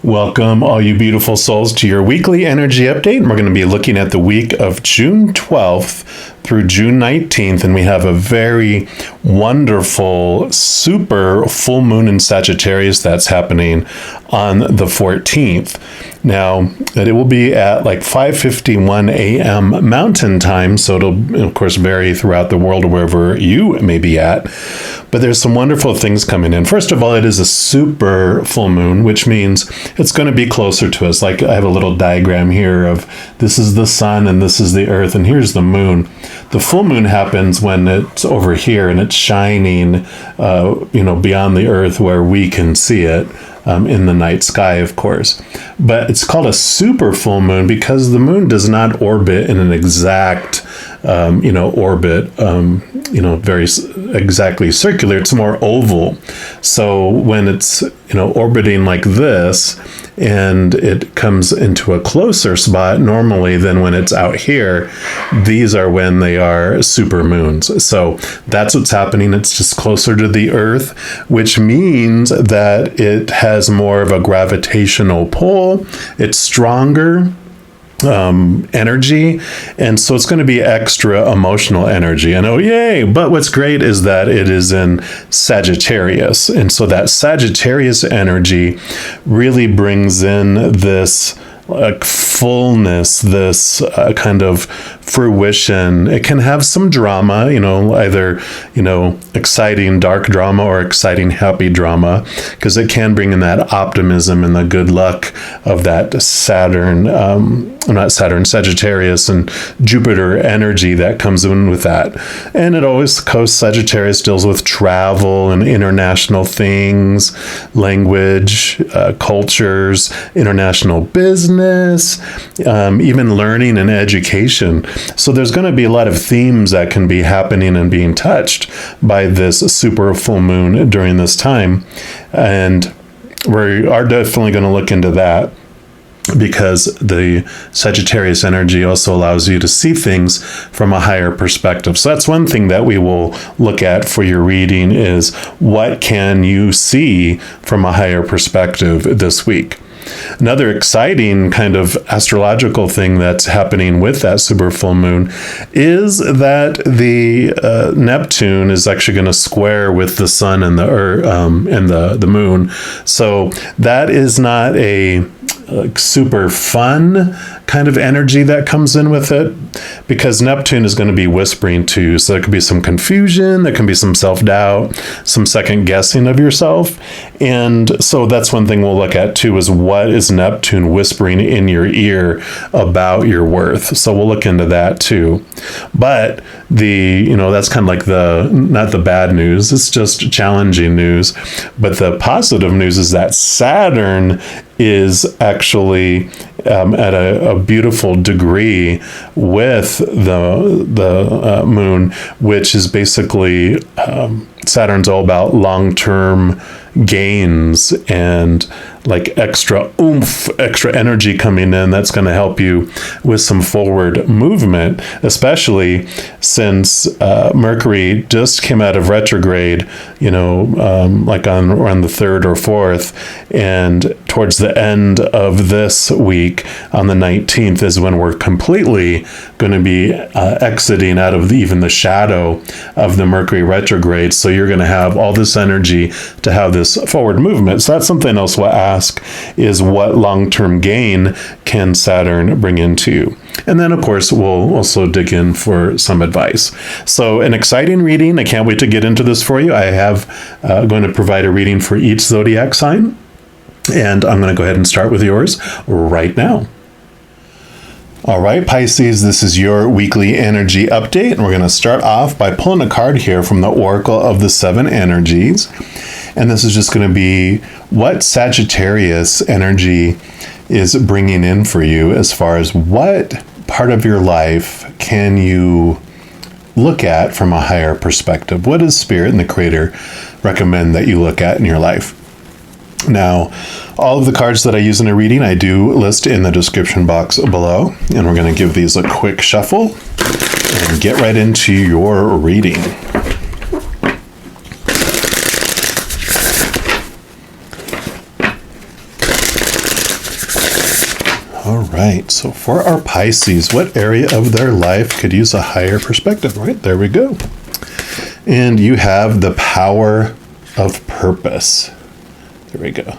Welcome, all you beautiful souls, to your weekly energy update. We're going to be looking at the week of June 12th through June 19th, and we have a very wonderful super full moon in Sagittarius that's happening on the 14th. Now, it will be at like 5:51 a.m. Mountain Time, so it'll, of course, vary throughout the world wherever you may be at. But there's some wonderful things coming in. First of all, it is a super full moon, which means it's going to be closer to us. Like I have a little diagram here of this is the sun and this is the earth and here's the moon. The full moon happens when it's over here and it's shining, beyond the earth where we can see it. In the night sky, of course. But it's called a super full moon because the moon does not orbit in an exact, orbit, very exactly circular. It's more oval. So when it's, orbiting like this and it comes into a closer spot normally than when it's out here, these are when they are super moons. So that's what's happening. It's just closer to the earth, which means that it has more of a gravitational pull. It's stronger energy, and so it's going to be extra emotional energy. And oh yay, but what's great is that it is in Sagittarius, and so that Sagittarius energy really brings in this fullness, this kind of fruition. It can have some drama, either, exciting dark drama or exciting happy drama, because it can bring in that optimism and the good luck of that Sagittarius and Jupiter energy that comes in with that. And it always goes, Sagittarius deals with travel and international things, language, cultures, international business, even learning and education. So there's going to be a lot of themes that can be happening and being touched by this super full moon during this time. And we are definitely going to look into that, because the Sagittarius energy also allows you to see things from a higher perspective. So that's one thing that we will look at for your reading, is what can you see from a higher perspective this week. Another exciting kind of astrological thing that's happening with that super full moon is that the Neptune is actually going to square with the sun and the earth, and the moon. So that is not a super fun kind of energy that comes in with it, because Neptune is going to be whispering too. So there could be some confusion, there can be some self-doubt, some second guessing of yourself. And so that's one thing we'll look at too, is what is Neptune whispering in your ear about your worth. So we'll look into that too. But that's kind of like not the bad news, it's just challenging news. But the positive news is that Saturn is actually at a beautiful degree with the moon, which is basically Saturn's all about long-term gains and like extra oomph, extra energy coming in that's going to help you with some forward movement, especially since Mercury just came out of retrograde, like on around the 3rd or 4th, and towards the end of this week on the 19th is when we're completely going to be exiting out of even the shadow of the Mercury retrograde. So you're going to have all this energy to have this forward movement. So that's something else we'll ask, is what long-term gain can Saturn bring into you? And then, of course, we'll also dig in for some advice. So an exciting reading. I can't wait to get into this for you. I have going to provide a reading for each zodiac sign. And I'm going to go ahead and start with yours right now. All right, Pisces, this is your weekly energy update. And we're going to start off by pulling a card here from the Oracle of the Seven Energies. And this is just going to be what Sagittarius energy is bringing in for you, as far as what part of your life can you look at from a higher perspective. What does Spirit and the Creator recommend that you look at in your life? Now, all of the cards that I use in a reading, I do list in the description box below, and we're going to give these a quick shuffle and get right into your reading. All right, so for our Pisces, what area of their life could use a higher perspective? Right, there we go. And you have the power of purpose. There we go.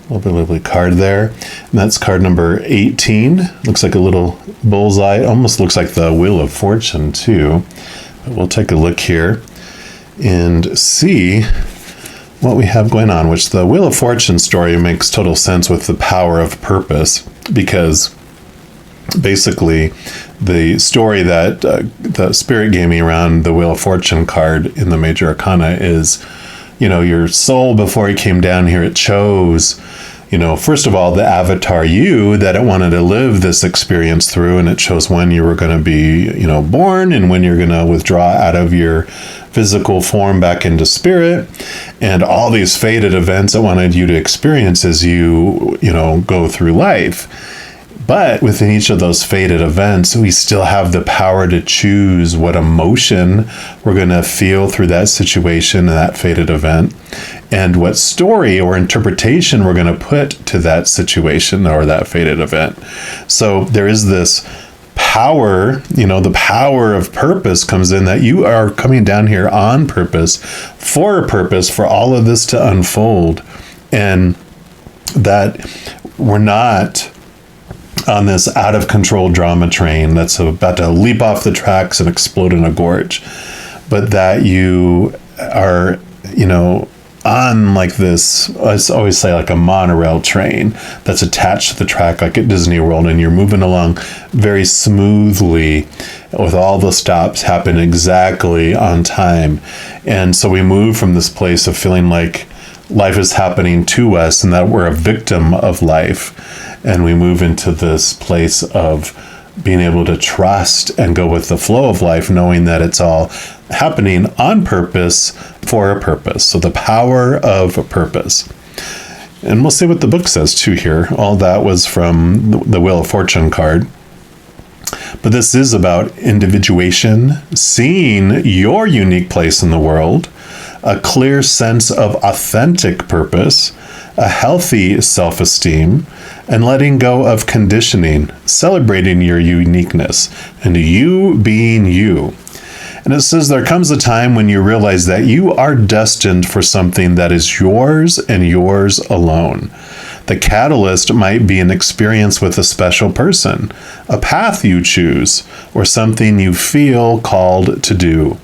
Lovely card there. And that's card number 18. Looks like a little bullseye. Almost looks like the Wheel of Fortune too. But we'll take a look here and see what we have going on, which the Wheel of Fortune story makes total sense with the power of purpose, because basically the story that the spirit gave me around the Wheel of Fortune card in the Major Arcana is, your soul, before it came down here, it chose, first of all, the avatar you that it wanted to live this experience through, and it chose when you were going to be, born, and when you're going to withdraw out of your physical form back into spirit, and all these fated events it wanted you to experience as you, go through life. But within each of those fated events, we still have the power to choose what emotion we're going to feel through that situation and that fated event, and what story or interpretation we're going to put to that situation or that fated event. So there is this power, the power of purpose comes in, that you are coming down here on purpose, for all of this to unfold, and that we're not on this out of control drama train that's about to leap off the tracks and explode in a gorge, but that you are, on like this, I always say, like a monorail train that's attached to the track, like at Disney World, and you're moving along very smoothly with all the stops happen exactly on time. And so we move from this place of feeling like life is happening to us and that we're a victim of life, and we move into this place of being able to trust and go with the flow of life, knowing that it's all happening on purpose for a purpose. So the power of purpose. And we'll see what the book says too here. All that was from the Wheel of Fortune card. But this is about individuation, seeing your unique place in the world, a clear sense of authentic purpose, a healthy self-esteem, and letting go of conditioning, celebrating your uniqueness, and you being you. And it says there comes a time when you realize that you are destined for something that is yours and yours alone. The catalyst might be an experience with a special person, a path you choose, or something you feel called to do.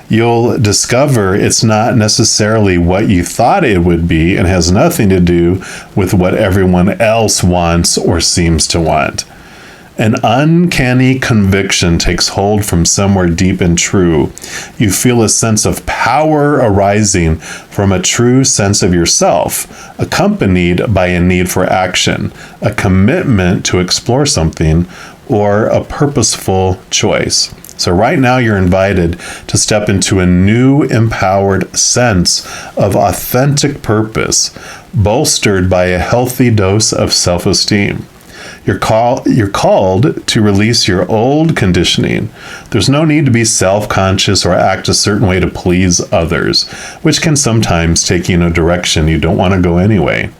You'll discover it's not necessarily what you thought it would be, and has nothing to do with what everyone else wants or seems to want. An uncanny conviction takes hold from somewhere deep and true. You feel a sense of power arising from a true sense of yourself, accompanied by a need for action, a commitment to explore something, or a purposeful choice. So right now you're invited to step into a new empowered sense of authentic purpose, bolstered by a healthy dose of self-esteem. You're called to release your old conditioning. There's no need to be self-conscious or act a certain way to please others, which can sometimes take you in a direction you don't want to go anyway.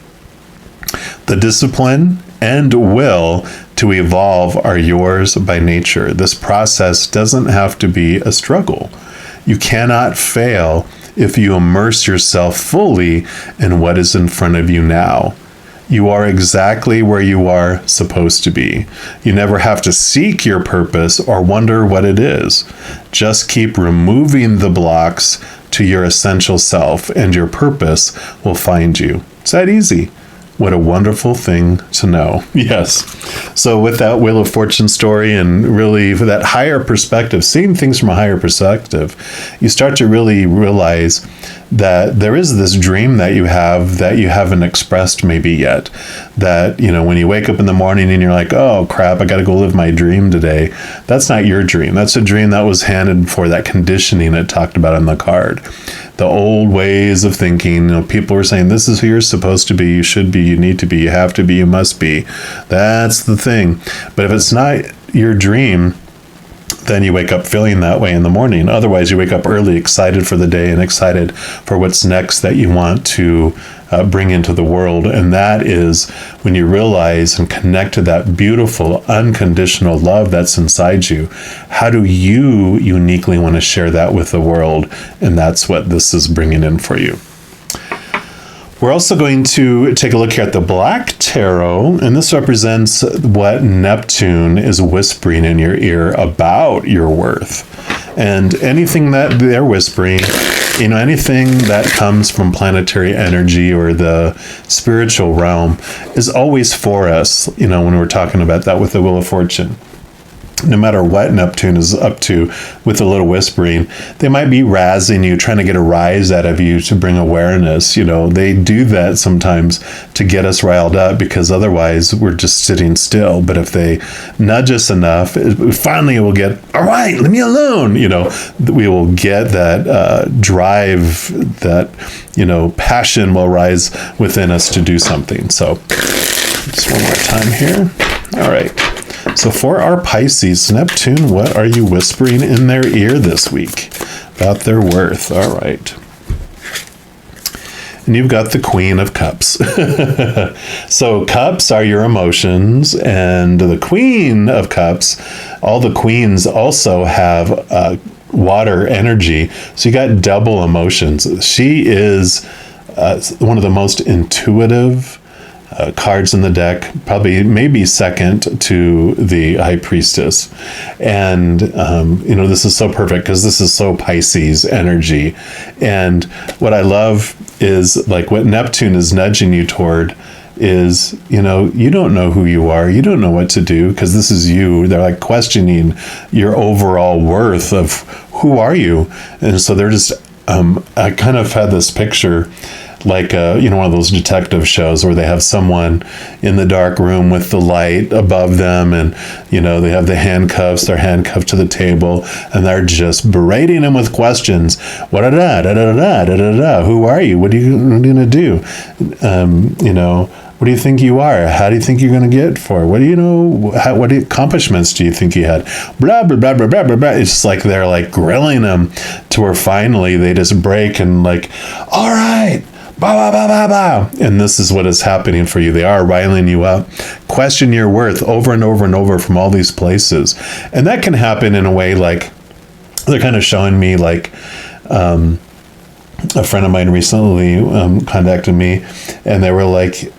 The discipline and will to evolve are yours by nature. This process doesn't have to be a struggle. You cannot fail if you immerse yourself fully in what is in front of you now. You are exactly where you are supposed to be. You never have to seek your purpose or wonder what it is. Just keep removing the blocks to your essential self, and your purpose will find you. It's that easy. What a wonderful thing to know. Yes. So with that Wheel of Fortune story, and really that higher perspective, seeing things from a higher perspective, you start to really realize that there is this dream that you haven't expressed maybe yet. That, when you wake up in the morning and you're like, oh crap, I got to go live my dream today. That's not your dream. That's a dream that was handed for that conditioning it talked about in the card. The old ways of thinking, people were saying, this is who you're supposed to be, you should be, you need to be, you have to be, you must be. That's the thing. But if it's not your dream, then you wake up feeling that way in the morning. Otherwise, you wake up early, excited for the day and excited for what's next that you want to bring into the world. And that is when you realize and connect to that beautiful, unconditional love that's inside you. How do you uniquely want to share that with the world? And that's what this is bringing in for you. We're also going to take a look here at the Black Tarot, and this represents what Neptune is whispering in your ear about your worth. And anything that they're whispering, anything that comes from planetary energy or the spiritual realm is always for us, when we're talking about that with the Wheel of Fortune. No matter what Neptune is up to with a little whispering, they might be razzing you, trying to get a rise out of you to bring awareness. They do that sometimes to get us riled up, because otherwise we're just sitting still. But if they nudge us enough, finally we'll get, all right, leave me alone. We will get that drive, that, passion will rise within us to do something. So just one more time here. All right. So for our Pisces, Neptune, what are you whispering in their ear this week about their worth? All right. And you've got the Queen of Cups. So cups are your emotions, and the Queen of Cups, all the queens also have water energy. So you got double emotions. She is one of the most intuitive cards in the deck, probably maybe second to the High Priestess. And, this is so perfect because this is so Pisces energy. And what I love is like what Neptune is nudging you toward is, you don't know who you are. You don't know what to do because this is you. They're like questioning your overall worth of who are you. And so they're just, I kind of had this picture like one of those detective shows where they have someone in the dark room with the light above them, and they have the handcuffs, they're handcuffed to the table, and they're just berating him with questions. Who are you? What are you gonna do? What do you think you are? How do you think you're going to get for? What do you know? What accomplishments do you think you had? Blah, blah, blah, blah, blah, blah, blah. It's like they're like grilling them to where finally they just break and like, all right, blah, blah, blah, blah, blah. And this is what is happening for you. They are riling you up, question your worth over and over and over from all these places. And that can happen in a way like they're kind of showing me like, a friend of mine recently contacted me, and they were like,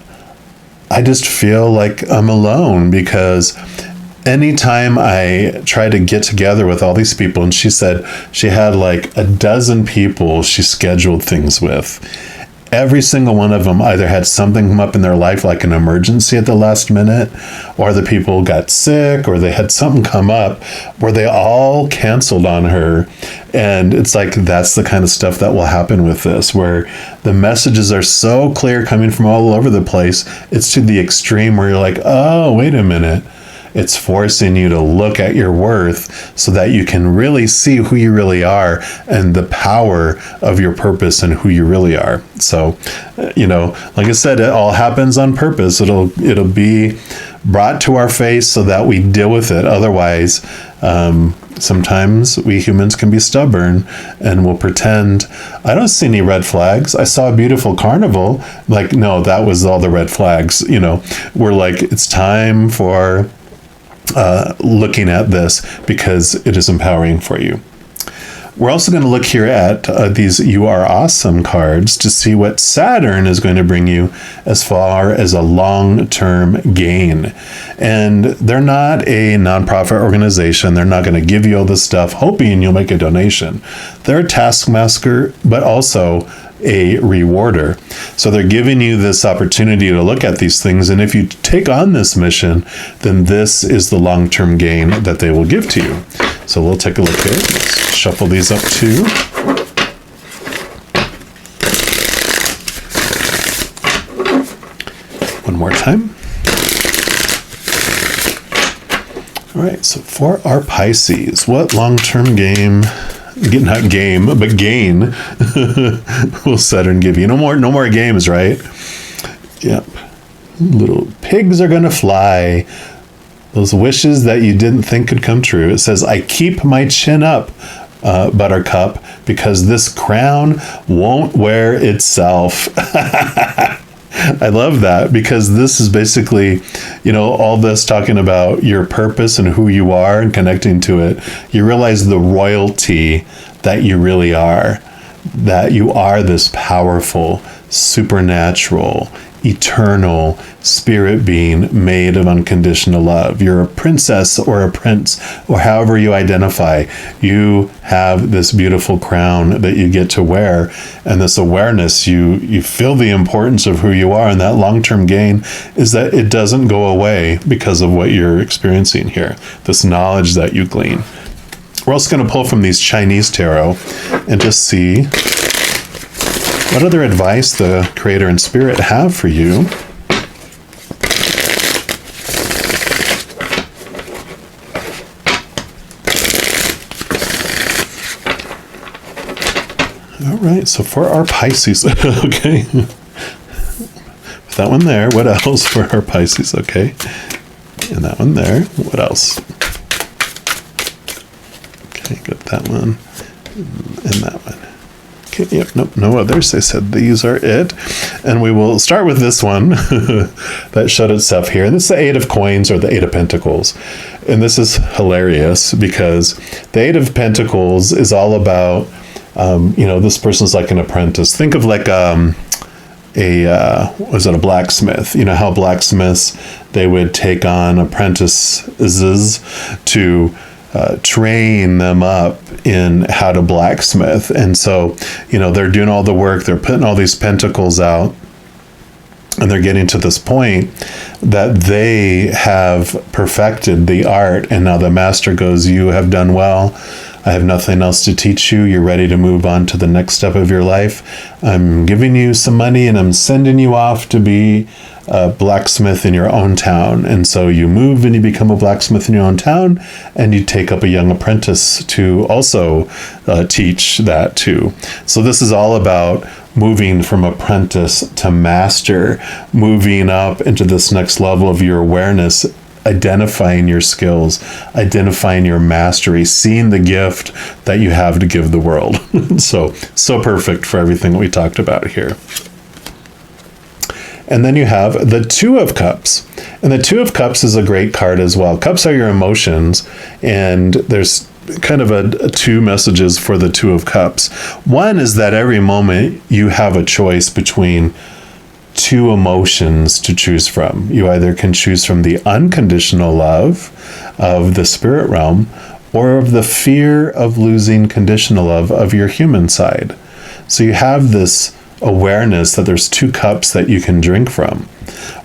I just feel like I'm alone because anytime I try to get together with all these people, and she said she had like a dozen people she scheduled things with. Every single one of them either had something come up in their life, like an emergency at the last minute, or the people got sick, or they had something come up where they all canceled on her. And it's like, that's the kind of stuff that will happen with this, where the messages are so clear coming from all over the place. It's to the extreme where you're like, oh, wait a minute. It's forcing you to look at your worth so that you can really see who you really are and the power of your purpose and who you really are. So, like I said, it all happens on purpose. It'll be brought to our face so that we deal with it. Otherwise, sometimes we humans can be stubborn and we'll pretend, I don't see any red flags. I saw a beautiful carnival. Like, no, that was all the red flags. We're like, it's time for looking at this because it is empowering for you. We're also going to look here at these You Are Awesome cards to see what Saturn is going to bring you as far as a long-term gain. And they're not a nonprofit organization. They're not going to give you all this stuff hoping you'll make a donation. They're a taskmaster, but also a rewarder. So they're giving you this opportunity to look at these things. And if you take on this mission, then this is the long-term gain that they will give to you. So we'll take a look here. Let's shuffle these up too. One more time. All right, so for our Pisces, what long-term game, not game, but gain will Saturn give you? No more games, right? Yep. Little pigs are gonna fly. those wishes that you didn't think could come true. It says, I keep my chin up, Buttercup, because this crown won't wear itself. I love that, because this is basically, all this talking about your purpose and who you are and connecting to it. You realize the royalty that you really are, that you are this powerful, supernatural, eternal spirit being made of unconditional love. You're a princess or a prince, or however you identify. You have this beautiful crown that you get to wear, and this awareness, you feel the importance of who you are, and that long-term gain is that it doesn't go away because of what you're experiencing here, this knowledge that you glean. We're also going to pull from these Chinese tarot and just see what other advice the Creator and Spirit have for you. All right, so for our Pisces, okay. That one there, what else for our Pisces, okay. And that one there, what else? Okay, got that one, and that one. Okay, yep, nope, no others. They said these are it. And we will start with this one that showed itself here. And this is the Eight of Coins, or the Eight of Pentacles. And this is hilarious because the Eight of Pentacles is all about, this person's like an apprentice. Think of like a blacksmith? How blacksmiths, they would take on apprentices to train them up in how to blacksmith. And so, they're doing all the work, they're putting all these pentacles out, and they're getting to this point that they have perfected the art. And now the master goes, you have done well. I have nothing else to teach you. You're ready to move on to the next step of your life. I'm giving you some money and I'm sending you off to be a blacksmith in your own town. And so you move and you become a blacksmith in your own town, and you take up a young apprentice to also teach that too. So this is all about moving from apprentice to master, moving up into this next level of your awareness, identifying your skills, identifying your mastery, seeing the gift that you have to give the world. So perfect for everything that we talked about here. And then you have the Two of Cups. And the Two of Cups is a great card as well. Cups are your emotions, and there's kind of two messages for the Two of Cups. One is that every moment you have a choice between two emotions to choose from. You either can choose from the unconditional love of the spirit realm, or of the fear of losing conditional love of your human side. So you have this awareness that there's two cups that you can drink from.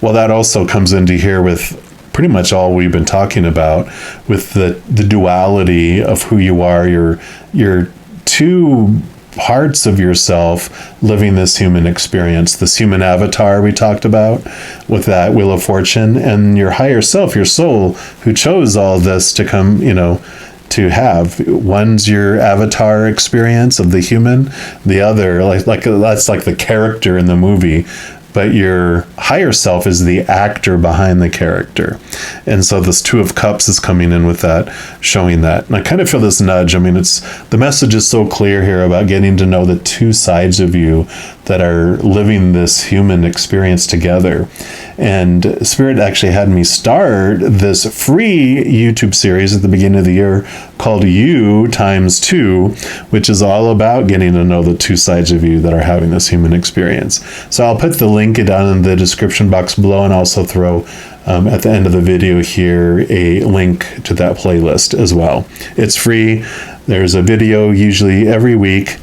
Well, that also comes into here with pretty much all we've been talking about, with the duality of who you are, your two parts of yourself living this human experience, this human avatar we talked about with that Wheel of Fortune, and your higher self, your soul, who chose all this to come, to have. One's your avatar experience of the human, the other, like that's like the character in the movie, but your higher self is the actor behind the character. And so this Two of Cups is coming in with that, showing that. And I kind of feel this nudge. I mean, the message is so clear here about getting to know the two sides of you that are living this human experience together. And Spirit actually had me start this free YouTube series at the beginning of the year called You Times Two, which is all about getting to know the two sides of you that are having this human experience. So I'll put the link down in the description box below, and also throw at the end of the video here a link to that playlist as well. It's free. There's a video usually every week,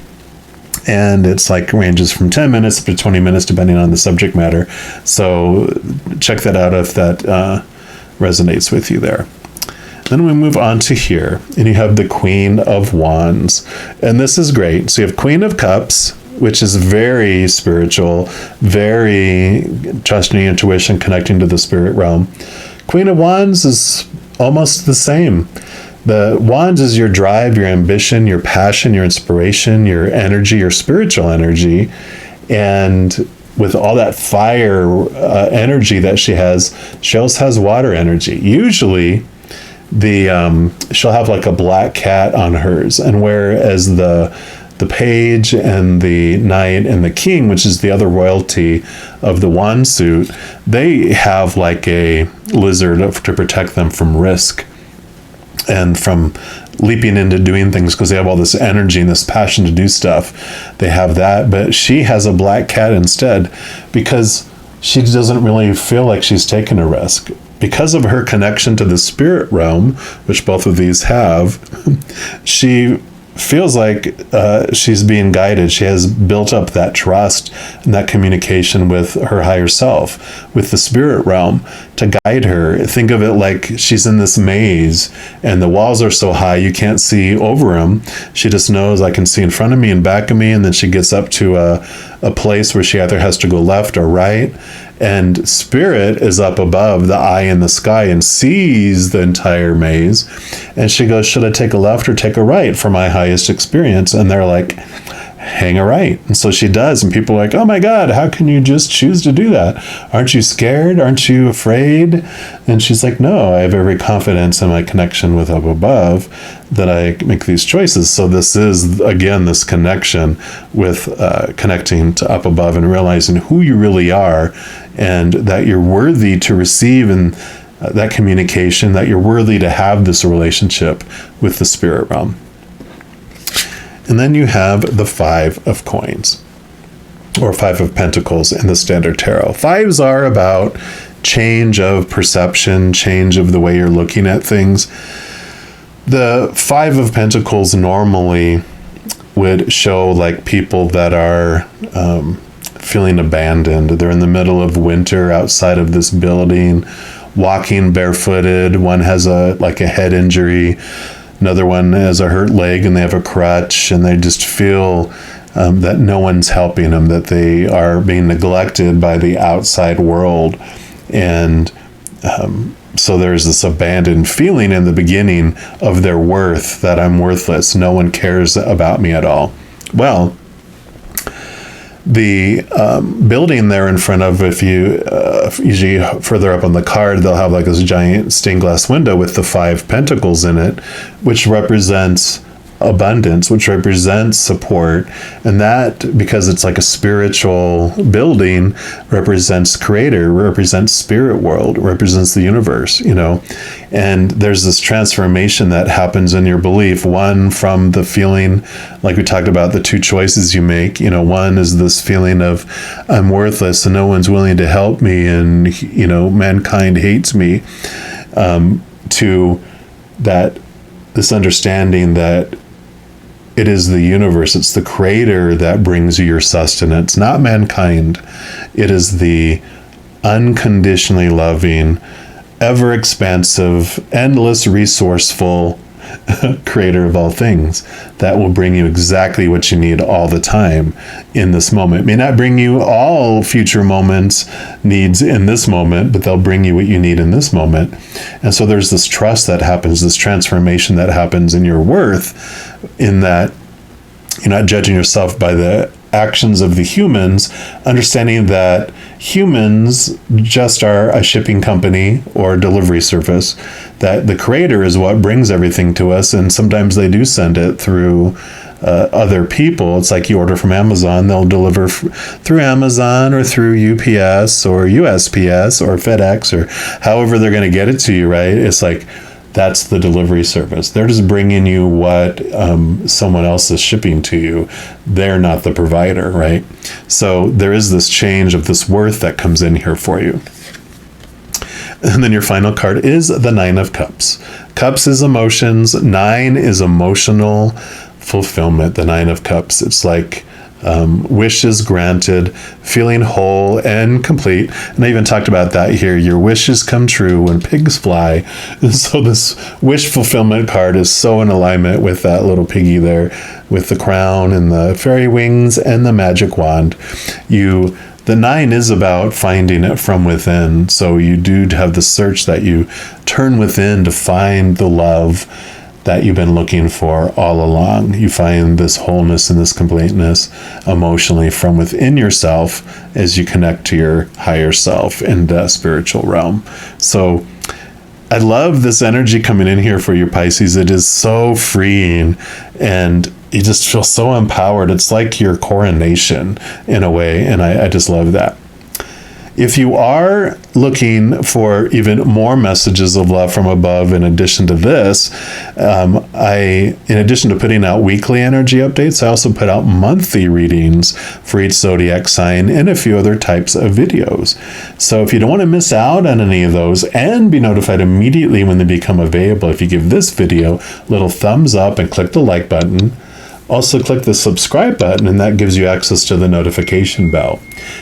and it's like ranges from 10 minutes to 20 minutes depending on the subject matter. So check that out if that resonates with you there. Then we move on to here, and you have the Queen of Wands. And this is great. So you have Queen of Cups, which is very spiritual, very trusting your intuition, connecting to the spirit realm. Queen of Wands is almost the same. The Wands is your drive, your ambition, your passion, your inspiration, your energy, your spiritual energy. And with all that fire energy that she also has water energy. Usually, she'll have like a black cat on hers, and whereas the page and the knight and the king, which is the other royalty of the wand suit, they have like a lizard to protect them from risk and from leaping into doing things, because they have all this energy and this passion to do stuff. They have that, but she has a black cat instead, because she doesn't really feel like she's taking a risk. Because of her connection to the spirit realm, which both of these have, she feels like she's being guided. She has built up that trust and that communication with her higher self, with the spirit realm, to guide her. Think of it like she's in this maze and the walls are so high you can't see over them. She just knows, I can see in front of me and back of me, and then she gets up to a place where she either has to go left or right. And spirit is up above the eye in the sky and sees the entire maze. And she goes, should I take a left or take a right for my highest experience? And they're like, hang a right. And so she does. And people are like, oh my God, how can you just choose to do that? Aren't you scared? Aren't you afraid? And she's like, no, I have every confidence in my connection with up above that I make these choices. So this is, again, this connection with connecting to up above and realizing who you really are, and that you're worthy to receive and that communication, that you're worthy to have this relationship with the spirit realm. And then you have the 5 of coins, or 5 of pentacles in the Standard Tarot. 5s are about change of perception, change of the way you're looking at things. The 5 of pentacles normally would show like people that are feeling abandoned. They're in the middle of winter outside of this building, walking barefooted. One has a head injury. Another one has a hurt leg and they have a crutch, and they just feel that no one's helping them, that they are being neglected by the outside world. And so there's this abandoned feeling in the beginning of their worth, that I'm worthless. No one cares about me at all. Well, the building there in front of, if you usually further up on the card, they'll have like this giant stained glass window with the 5 pentacles in it, which represents abundance, which represents support. And that, because it's like a spiritual building, represents creator, represents spirit world, represents the universe, and there's this transformation that happens in your belief. One, from the feeling, like we talked about, the 2 choices you make, one is this feeling of I'm worthless and no one's willing to help me, and mankind hates me, to that, this understanding that it is the universe, it's the creator that brings you your sustenance, not mankind. It is the unconditionally loving, ever expansive, endless resourceful creator of all things that will bring you exactly what you need all the time in this moment. It may not bring you all future moments needs in this moment, but they'll bring you what you need in this moment. And so there's this trust that happens, this transformation that happens in your worth, in that you're not judging yourself by the actions of the humans, understanding that humans just are a shipping company or delivery service, that the creator is what brings everything to us. And sometimes they do send it through other people. It's like you order from Amazon, they'll deliver through Amazon or through UPS or USPS or FedEx, or however they're going to get it to you, right? It's like, that's the delivery service. They're just bringing you what someone else is shipping to you. They're not the provider, right? So there is this change of this worth that comes in here for you. And then your final card is the 9 of Cups. Cups is emotions. 9 is emotional fulfillment. The 9 of Cups. It's like wishes granted, feeling whole and complete. And I even talked about that here. Your wishes come true when pigs fly. And so this wish fulfillment card is so in alignment with that little piggy there, with the crown and the fairy wings and the magic wand. The 9 is about finding it from within. So you do have the search that you turn within to find the love that you've been looking for all along. You find this wholeness and this completeness emotionally from within yourself as you connect to your higher self in the spiritual realm. So I love this energy coming in here for you, Pisces. It is so freeing, and you just feel so empowered. It's like your coronation in a way, and I just love that. If you are looking for even more messages of love from above, in addition to this, in addition to putting out weekly energy updates, I also put out monthly readings for each zodiac sign and a few other types of videos. So if you don't want to miss out on any of those and be notified immediately when they become available, if you give this video a little thumbs up and click the like button, also click the subscribe button, and that gives you access to the notification bell.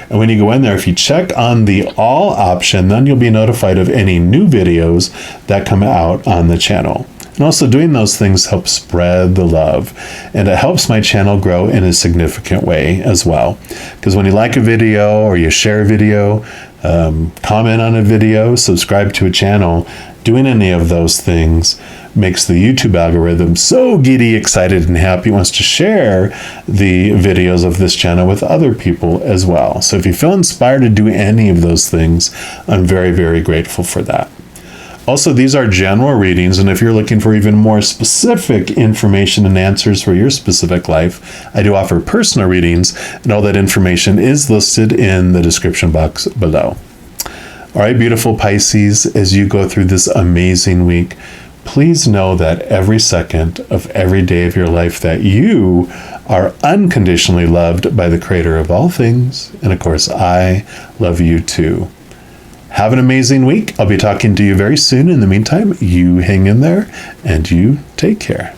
And when you go in there, if you check on the all option, then you'll be notified of any new videos that come out on the channel. And also doing those things helps spread the love, and it helps my channel grow in a significant way as well. Because when you like a video or you share a video, comment on a video, subscribe to a channel, doing any of those things makes the YouTube algorithm so giddy, excited, and happy. It wants to share the videos of this channel with other people as well. So if you feel inspired to do any of those things, I'm very, very grateful for that. Also, these are general readings, and if you're looking for even more specific information and answers for your specific life, I do offer personal readings, and all that information is listed in the description box below. All right, beautiful Pisces, as you go through this amazing week, please know that every second of every day of your life that you are unconditionally loved by the Creator of all things. And of course, I love you too. Have an amazing week. I'll be talking to you very soon. In the meantime, you hang in there and you take care.